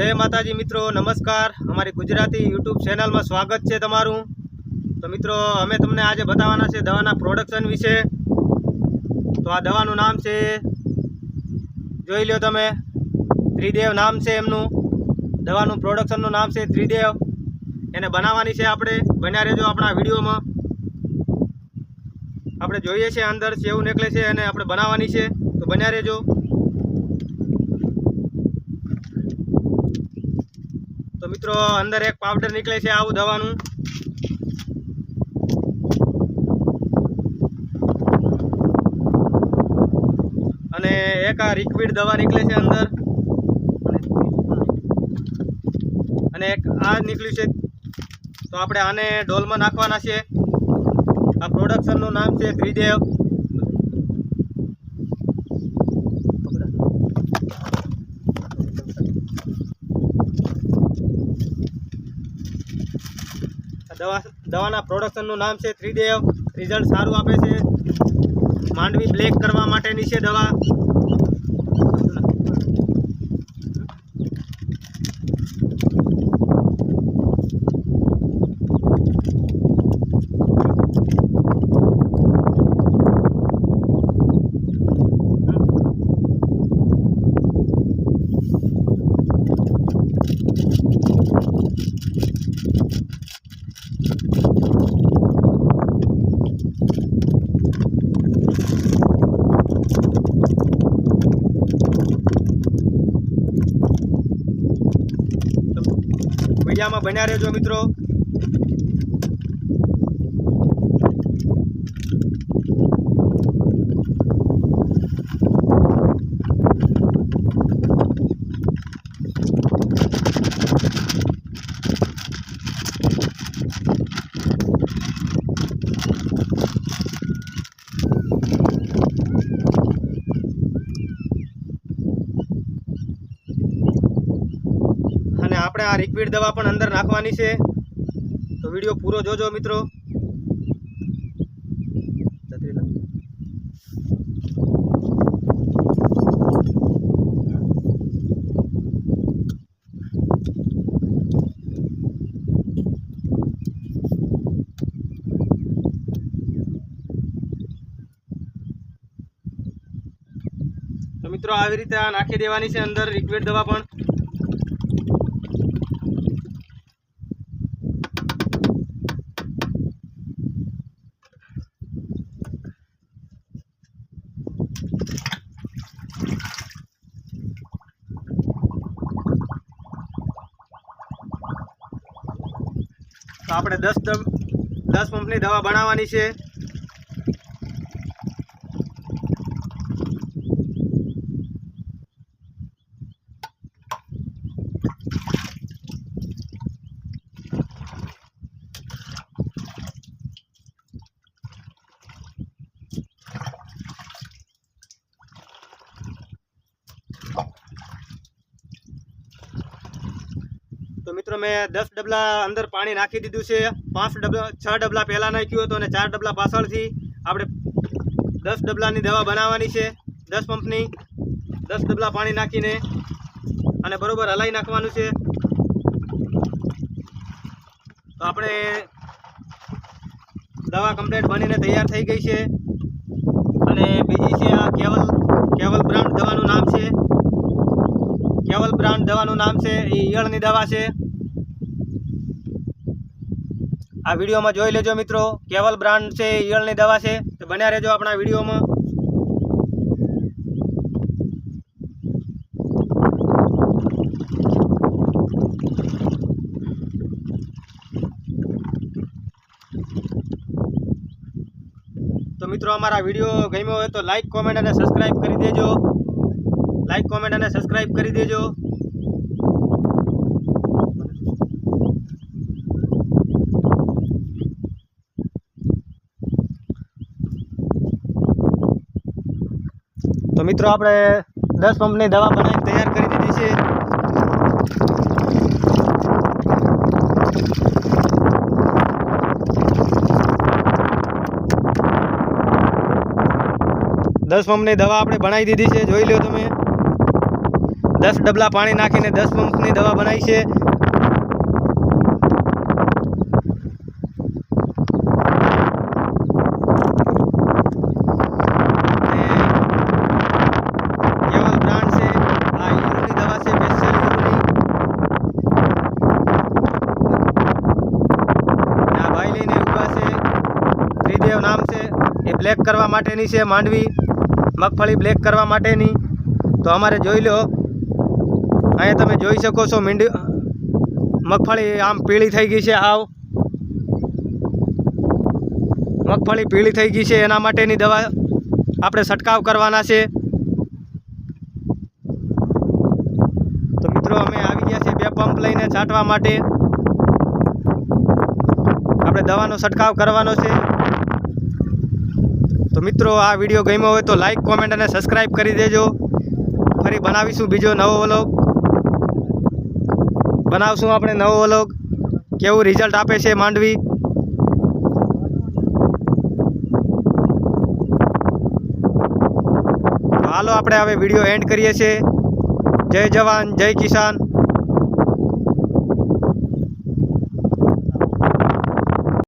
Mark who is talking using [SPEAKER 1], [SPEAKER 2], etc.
[SPEAKER 1] जय माताजी मित्रों, नमस्कार। हमारी गुजराती यूट्यूब चैनल में स्वागत है तमारू। तो मित्रों, अमे तमने आज बतावाना छे दवाना प्रोडक्शन विषे। तो आ दवानुं नाम छे, जोई लो तमे, त्रिदेव नाम छे एमनुं। दवानुं प्रोडक्शननुं नाम छे त्रिदेव। एने बनाववानी छे आपणे। बन्या रहेजो आपणा विडियोमां। आपणे जोईए छे अंदर सेव निकळे छे अने आपणे बनाववानी छे, तो बन्या रहेजो। तो मित्रों, अंदर एक पाउडर निकले छे आवुं दवानुं। अने एक आ लिक्विड दवा निकले छे अंदर, अने एक आ निकळ्युं छे। तो आपणे आने डोलमां नाखवाना छे। आ प्रोडक्शननुं नाम छे त्रिदेव। दवाना प्रोडक्शननुं नाम छे त्रिदेव। रिजल्ट सारूं आपे छे। मांडवी ब्लेक करवा माटेनी छे दवा। वीडियो में बन्या रहेजो मित्रों। આપણે આ લિક્વિડ દવા પણ અંદર નાખવાની છે, તો વિડિયો પૂરો જોજો મિત્રો। તો મિત્રો આવી રીતે આ નાખી દેવાની છે અંદર લિક્વિડ દવા પણ। तो આપણે 10 પંપની દવા બનાવવાની છે। तो मित्रों, मैं 10 डबला अंदर पानी नाखी दीधुं छे। 6 डबला पहला नाख्युं हतुं अने 4 डबला पाछळथी। आपणे 10 डबलानी दवा बनाववानी छे। 10 पंपनी 10 डबला पाणी नाखीने अने बरोबर हलाई नाखवानुं छे। तो आपणे दवा कम्प्लीट बनीने तैयार थई गई छे। अने बीजी छे आ केवल ब्रांड दवानुं नाम छे। केवल ब्रांड दवानुं नाम छे। ए ईयळनी दवा छे। आ विडियो में जोई लेजो मित्रों। केवल ब्रांड छे, ईयळनी दवा छे। तो बन्या रहेजो आपणा विडियो में। तो मित्रों, अमारा विडियो गम्यो होय तो लाइक कॉमेंट अने सब्सक्राइब करी देजो। लाइक कॉमेंट अने सब्सक्राइब करी देजो। तो मित्रों, आपणे 10 पंपनी दवा बनावीने तैयार करी दीधी छे। दस पंपनी दवा आपणे बनावी दीधी छे, जोई लो तमे। 10 ડબલા પાણી નાખીને 10 પંપની દવા બનાવી છે. કેવલ બ્રાન્ડ છે. આ યુરોની દવા છે, સ્પેશિયલ યુરોની. આ ભાઈ લઈને ઊભા છે, ત્રિદેવ નામ છે. એ બ્લેક કરવા માટેની છે માંડવી, મગફળી બ્લેક કરવા માટેની. તો અમારે જોઈ લો, અહીંયા તમે જોઈ શકો છો મગફળી આમ પીળી થઈ ગઈ છે. મગફળી પીળી થઈ ગઈ છે, એના માટેની દવા આપણે છંટકાવ કરવાના છે. તો મિત્રો અમે આવી ગયા છે 2 પંપ લઈને છાંટવા માટે. આપણે દવાનો છંટકાવ કરવાનો છે. તો મિત્રો આ વિડીયો ગમ્યો હોય તો લાઈક, કોમેન્ટ અને સબસ્ક્રાઈબ કરી દેજો. ફરી બનાવીશું બીજો નવો વ્લોગ. બનાવશું આપણે નવો વ્લોગ, કેવું રિઝલ્ટ આપે છે માંડવી. હાલો આપણે હવે વિડીયો એન્ડ કરીએ છીએ. જય જવાન, જય કિસાન.